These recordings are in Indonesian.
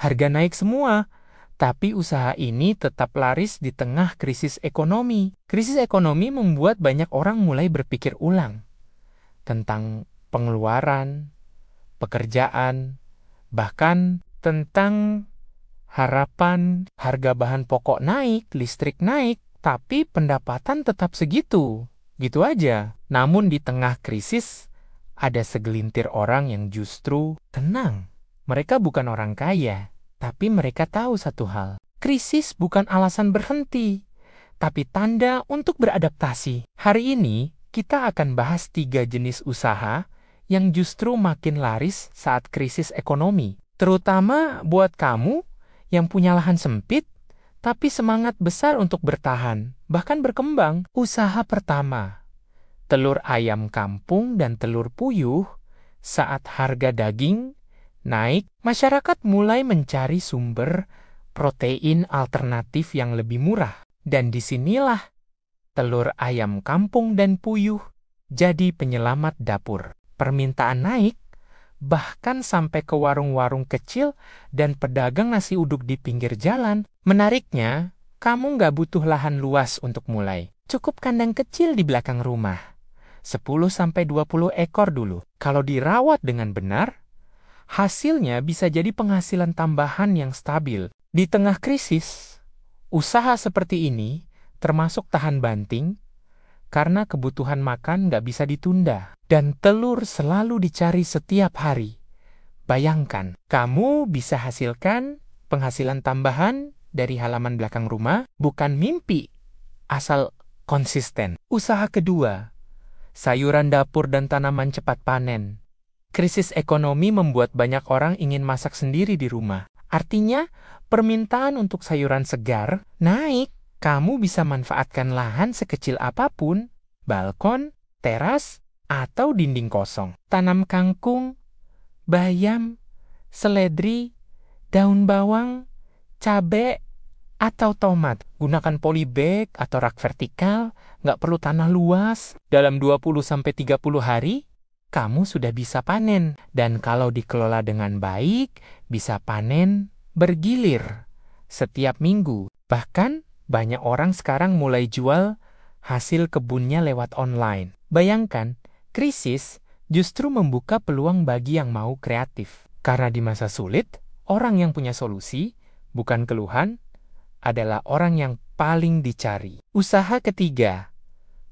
Harga naik semua, tapi usaha ini tetap laris di tengah krisis ekonomi. Krisis ekonomi membuat banyak orang mulai berpikir ulang tentang pengeluaran, pekerjaan, bahkan tentang harapan harga bahan pokok naik, listrik naik, tapi pendapatan tetap segitu. Gitu aja. Namun di tengah krisis, ada segelintir orang yang justru tenang. Mereka bukan orang kaya, tapi mereka tahu satu hal. Krisis bukan alasan berhenti, tapi tanda untuk beradaptasi. Hari ini, kita akan bahas 3 jenis usaha yang justru makin laris saat krisis ekonomi. Terutama buat kamu yang punya lahan sempit, tapi semangat besar untuk bertahan, bahkan berkembang. Usaha pertama, telur ayam kampung dan telur puyuh. Saat harga daging naik, masyarakat mulai mencari sumber protein alternatif yang lebih murah. Dan disinilah telur ayam kampung dan puyuh jadi penyelamat dapur. Permintaan naik, bahkan sampai ke warung-warung kecil dan pedagang nasi uduk di pinggir jalan. Menariknya, kamu nggak butuh lahan luas untuk mulai. Cukup kandang kecil di belakang rumah. 10-20 ekor dulu. Kalau dirawat dengan benar, hasilnya bisa jadi penghasilan tambahan yang stabil. Di tengah krisis, usaha seperti ini termasuk tahan banting karena kebutuhan makan nggak bisa ditunda. Dan telur selalu dicari setiap hari. Bayangkan, kamu bisa hasilkan penghasilan tambahan dari halaman belakang rumah, bukan mimpi, asal konsisten. Usaha kedua, sayuran dapur dan tanaman cepat panen. Krisis ekonomi membuat banyak orang ingin masak sendiri di rumah. Artinya, permintaan untuk sayuran segar naik. Kamu bisa manfaatkan lahan sekecil apapun, balkon, teras, atau dinding kosong. Tanam kangkung, bayam, seledri, daun bawang, cabai, atau tomat. Gunakan polybag atau rak vertikal, nggak perlu tanah luas. Dalam 20-30 hari, kamu sudah bisa panen. Dan kalau dikelola dengan baik, bisa panen bergilir setiap minggu. Bahkan, banyak orang sekarang mulai jual hasil kebunnya lewat online. Bayangkan, krisis justru membuka peluang bagi yang mau kreatif. Karena di masa sulit, orang yang punya solusi, bukan keluhan, adalah orang yang paling dicari. Usaha ketiga,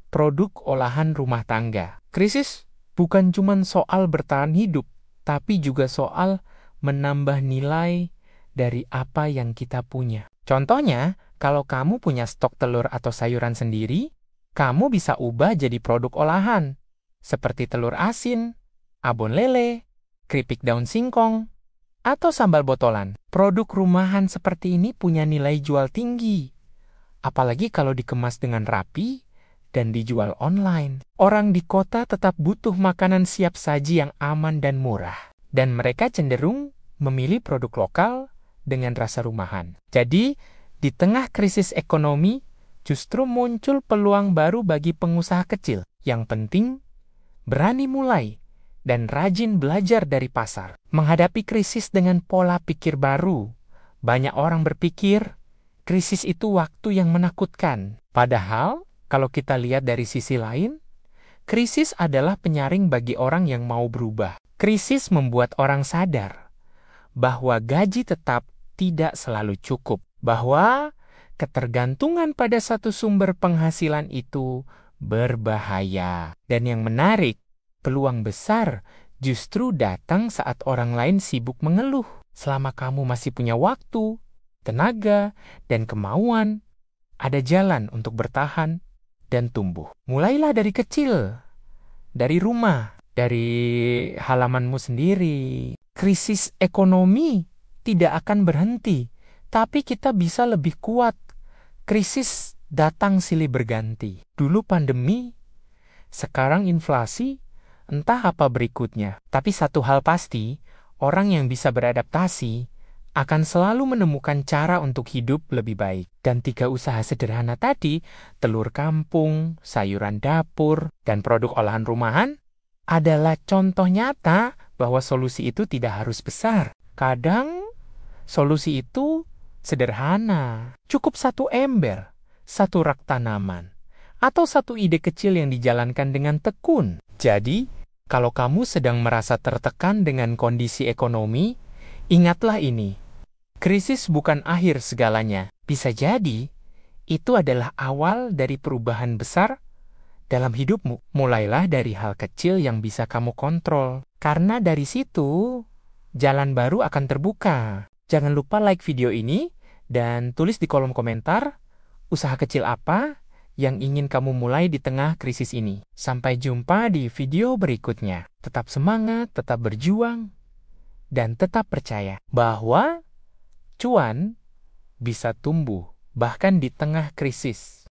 produk olahan rumah tangga. Krisis bukan cuma soal bertahan hidup, tapi juga soal menambah nilai dari apa yang kita punya. Contohnya, kalau kamu punya stok telur atau sayuran sendiri, kamu bisa ubah jadi produk olahan, seperti telur asin, abon lele, keripik daun singkong, atau sambal botolan. Produk rumahan seperti ini punya nilai jual tinggi, apalagi kalau dikemas dengan rapi dan dijual online. Orang di kota tetap butuh makanan siap saji yang aman dan murah, dan mereka cenderung memilih produk lokal dengan rasa rumahan. Jadi, di tengah krisis ekonomi, justru muncul peluang baru bagi pengusaha kecil. Yang penting, berani mulai dan rajin belajar dari pasar. Menghadapi krisis dengan pola pikir baru. Banyak orang berpikir, krisis itu waktu yang menakutkan. Padahal, kalau kita lihat dari sisi lain, krisis adalah penyaring bagi orang yang mau berubah. Krisis membuat orang sadar bahwa gaji tetap tidak selalu cukup, bahwa ketergantungan pada satu sumber penghasilan itu berbahaya. Dan yang menarik, peluang besar justru datang saat orang lain sibuk mengeluh. Selama kamu masih punya waktu, tenaga, dan kemauan, ada jalan untuk bertahan dan tumbuh. Mulailah dari kecil, dari rumah, dari halamanmu sendiri. Krisis ekonomi tidak akan berhenti, tapi kita bisa lebih kuat. Krisis datang silih berganti. Dulu pandemi, sekarang inflasi, entah apa berikutnya. Tapi satu hal pasti, orang yang bisa beradaptasi akan selalu menemukan cara untuk hidup lebih baik. Dan 3 usaha sederhana tadi, telur kampung, sayuran dapur, dan produk olahan rumahan, adalah contoh nyata bahwa solusi itu tidak harus besar. Kadang Solusi itu sederhana. Cukup satu ember, satu rak tanaman, atau satu ide kecil yang dijalankan dengan tekun. Jadi, kalau kamu sedang merasa tertekan dengan kondisi ekonomi, ingatlah ini. Krisis bukan akhir segalanya. Bisa jadi, itu adalah awal dari perubahan besar dalam hidupmu. Mulailah dari hal kecil yang bisa kamu kontrol. Karena dari situ, jalan baru akan terbuka. Jangan lupa like video ini dan tulis di kolom komentar usaha kecil apa yang ingin kamu mulai di tengah krisis ini. Sampai jumpa di video berikutnya. Tetap semangat, tetap berjuang, dan tetap percaya bahwa cuan bisa tumbuh bahkan di tengah krisis.